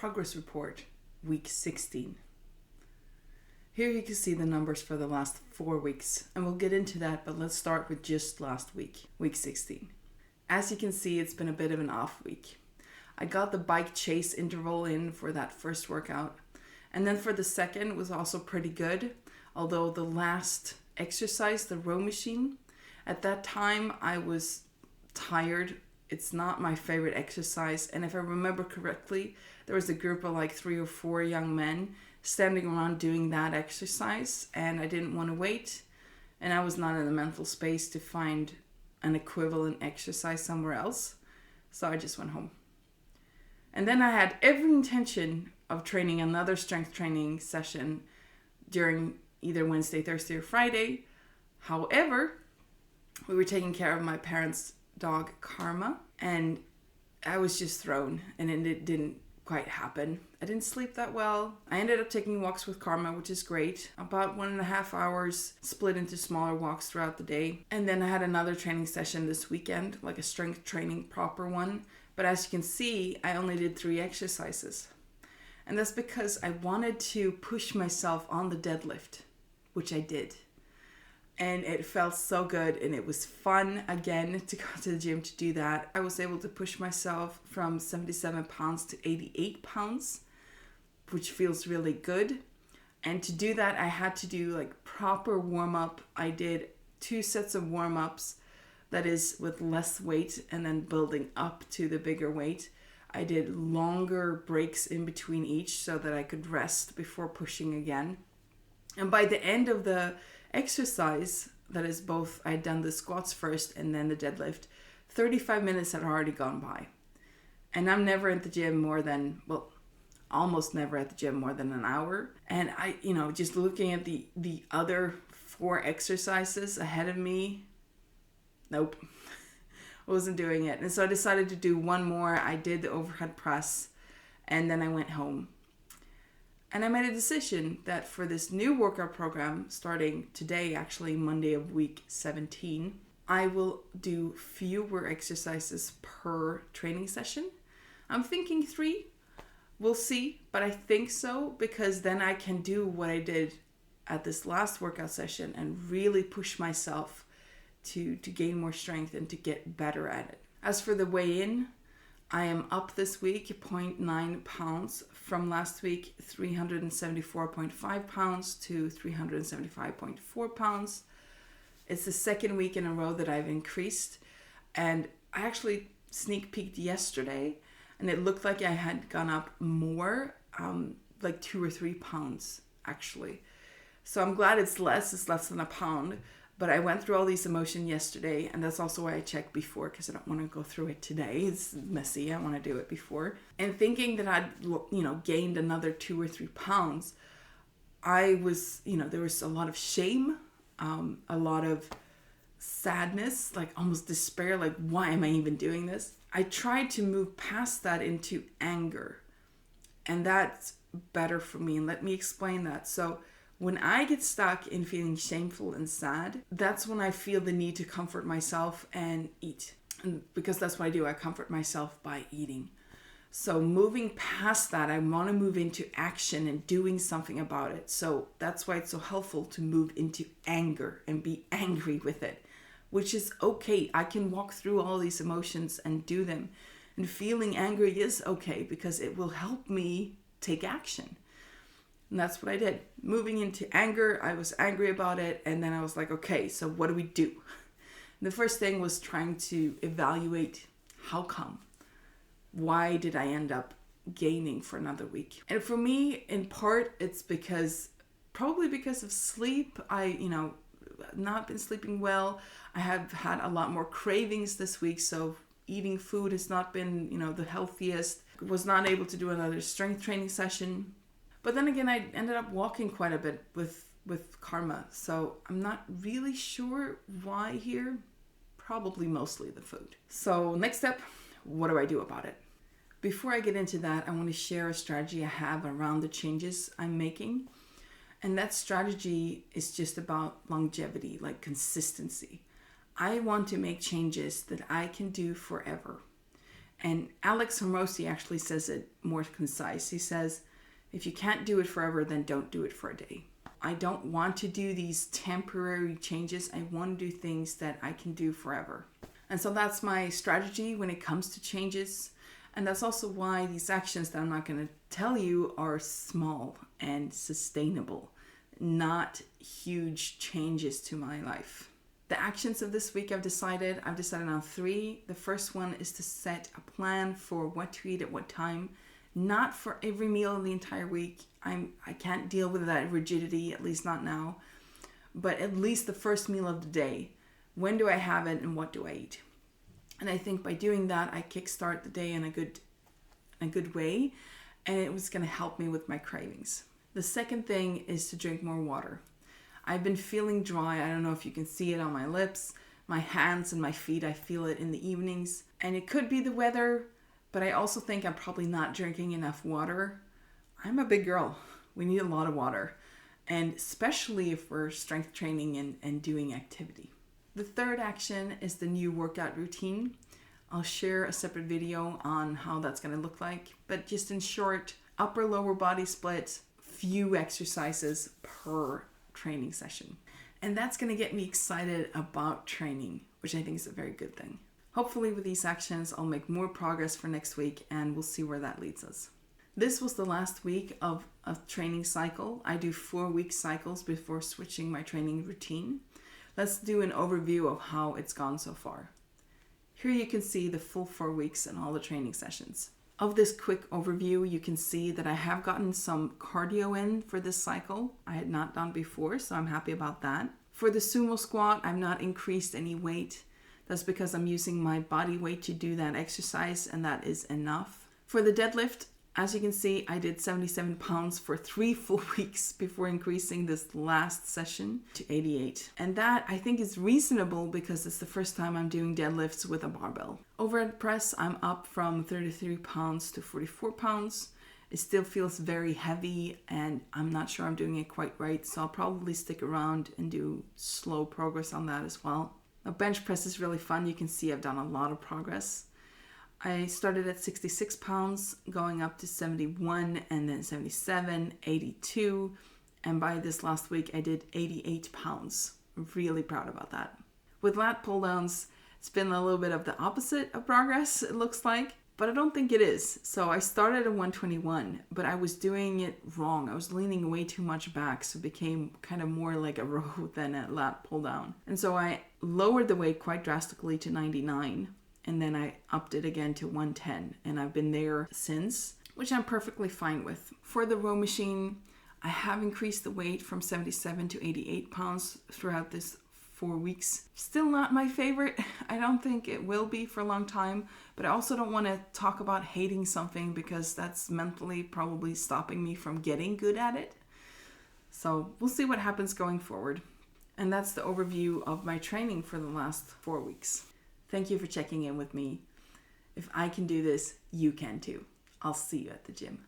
progress report, week 16. Here you can see the numbers for the last 4 weeks, and we'll get into that, but let's start with just last week, week 16. As you can see, it's been a bit of an off week. I got the bike chase interval in for that first workout, and then for the second it was also pretty good, although the last exercise, the row machine, at that time I was tired. It's not my favorite exercise, and if I remember correctly, there was a group of like 3 or 4 young men standing around doing that exercise, and I didn't want to wait, and I was not in the mental space to find an equivalent exercise somewhere else, so I just went home. And then I had every intention of training another strength training session during either Wednesday, Thursday, or Friday. However, we were taking care of my parents' dog Karma, and I was just thrown, and it didn't quite happen. I didn't sleep that well. I ended up taking walks with Karma, which is great. About 1.5 hours split into smaller walks throughout the day. And then I had another training session this weekend, like a strength training proper one. But as you can see, I only did 3 exercises. And that's because I wanted to push myself on the deadlift, which I did. And it felt so good, and it was fun again to go to the gym to do that. I was able to push myself from 77 pounds to 88 pounds, which feels really good. And to do that, I had to do like proper warm-up. I did 2 sets of warm-ups, that is with less weight and then building up to the bigger weight. I did longer breaks in between each so that I could rest before pushing again. And by the end of the exercise, that is both, I'd done the squats first and then the deadlift, 35 minutes had already gone by. And I'm never at the gym almost never at the gym more than an hour. And I, just looking at the other 4 exercises ahead of me, nope, I wasn't doing it. And so I decided to do one more. I did the overhead press, and then I went home. And I made a decision that for this new workout program, starting today, actually Monday of week 17, I will do fewer exercises per training session. I'm thinking 3. We'll see, but I think so, because then I can do what I did at this last workout session and really push myself to gain more strength and to get better at it. As for the weigh-in, I am up this week 0.9 pounds from last week, 374.5 pounds to 375.4 pounds. It's the second week in a row that I've increased, and I actually sneak peeked yesterday, and it looked like I had gone up more, like 2 or 3 pounds actually. So I'm glad it's less than a pound. But I went through all these emotions yesterday, and that's also why I checked before, because I don't want to go through it today. It's messy. I want to do it before. And thinking that I'd, gained another 2 or 3 pounds, I was, there was a lot of shame, a lot of sadness, like almost despair, like, why am I even doing this? I tried to move past that into anger, and that's better for me. And let me explain that. So when I get stuck in feeling shameful and sad, that's when I feel the need to comfort myself and eat. And because that's what I do, I comfort myself by eating. So moving past that, I want to move into action and doing something about it. So that's why it's so helpful to move into anger and be angry with it, which is okay. I can walk through all these emotions and do them. And feeling angry is okay, because it will help me take action. And that's what I did. Moving into anger, I was angry about it. And then I was like, okay, so what do we do? And the first thing was trying to evaluate how come. Why did I end up gaining for another week? And for me, in part, it's probably because of sleep. I, not been sleeping well. I have had a lot more cravings this week. So eating food has not been, the healthiest. Was not able to do another strength training session. But then again, I ended up walking quite a bit with Karma. So I'm not really sure why here. Probably mostly the food. So next step, what do I do about it? Before I get into that, I want to share a strategy I have around the changes I'm making. And that strategy is just about longevity, like consistency. I want to make changes that I can do forever. And Alex Hormozi actually says it more concise. He says, if you can't do it forever, then don't do it for a day. I don't want to do these temporary changes. I want to do things that I can do forever. And so that's my strategy when it comes to changes. And that's also why these actions that I'm not going to tell you are small and sustainable, not huge changes to my life. The actions of this week I've decided on 3. The first one is to set a plan for what to eat at what time, not for every meal of the entire week. I can't deal with that rigidity, at least not now, but at least the first meal of the day. When do I have it and what do I eat? And I think by doing that, I kickstart the day in a good way, and it was going to help me with my cravings. The second thing is to drink more water. I've been feeling dry. I don't know if you can see it on my lips, my hands and my feet. I feel it in the evenings, and it could be the weather, but I also think I'm probably not drinking enough water. I'm a big girl. We need a lot of water, and especially if we're strength training and doing activity. The third action is the new workout routine. I'll share a separate video on how that's going to look like, but just in short, upper lower body split, few exercises per training session. And that's going to get me excited about training, which I think is a very good thing. Hopefully with these actions, I'll make more progress for next week, and we'll see where that leads us. This was the last week of a training cycle. I do 4-week cycles before switching my training routine. Let's do an overview of how it's gone so far. Here you can see the full 4 weeks and all the training sessions. Of this quick overview, you can see that I have gotten some cardio in for this cycle. I had not done before, so I'm happy about that. For the sumo squat, I've not increased any weight. That's because I'm using my body weight to do that exercise, and that is enough. For the deadlift, as you can see, I did 77 pounds for 3 full weeks before increasing this last session to 88. And that I think is reasonable because it's the first time I'm doing deadlifts with a barbell. Over at press, I'm up from 33 pounds to 44 pounds. It still feels very heavy and I'm not sure I'm doing it quite right. So I'll probably stick around and do slow progress on that as well. Now bench press is really fun. You can see I've done a lot of progress. I started at 66 pounds, going up to 71, and then 77, 82, and by this last week I did 88 pounds. I'm really proud about that. With lat pull downs, it's been a little bit of the opposite of progress, it looks like, but I don't think it is. So I started at 121, but I was doing it wrong. I was leaning way too much back, so it became kind of more like a row than a lat pull down. And so I lowered the weight quite drastically to 99. And then I upped it again to 110, and I've been there since, which I'm perfectly fine with. For the row machine, I have increased the weight from 77 to 88 pounds throughout this 4 weeks. Still not my favorite. I don't think it will be for a long time, but I also don't want to talk about hating something because that's mentally probably stopping me from getting good at it. So we'll see what happens going forward. And that's the overview of my training for the last 4 weeks. Thank you for checking in with me. If I can do this, you can too. I'll see you at the gym.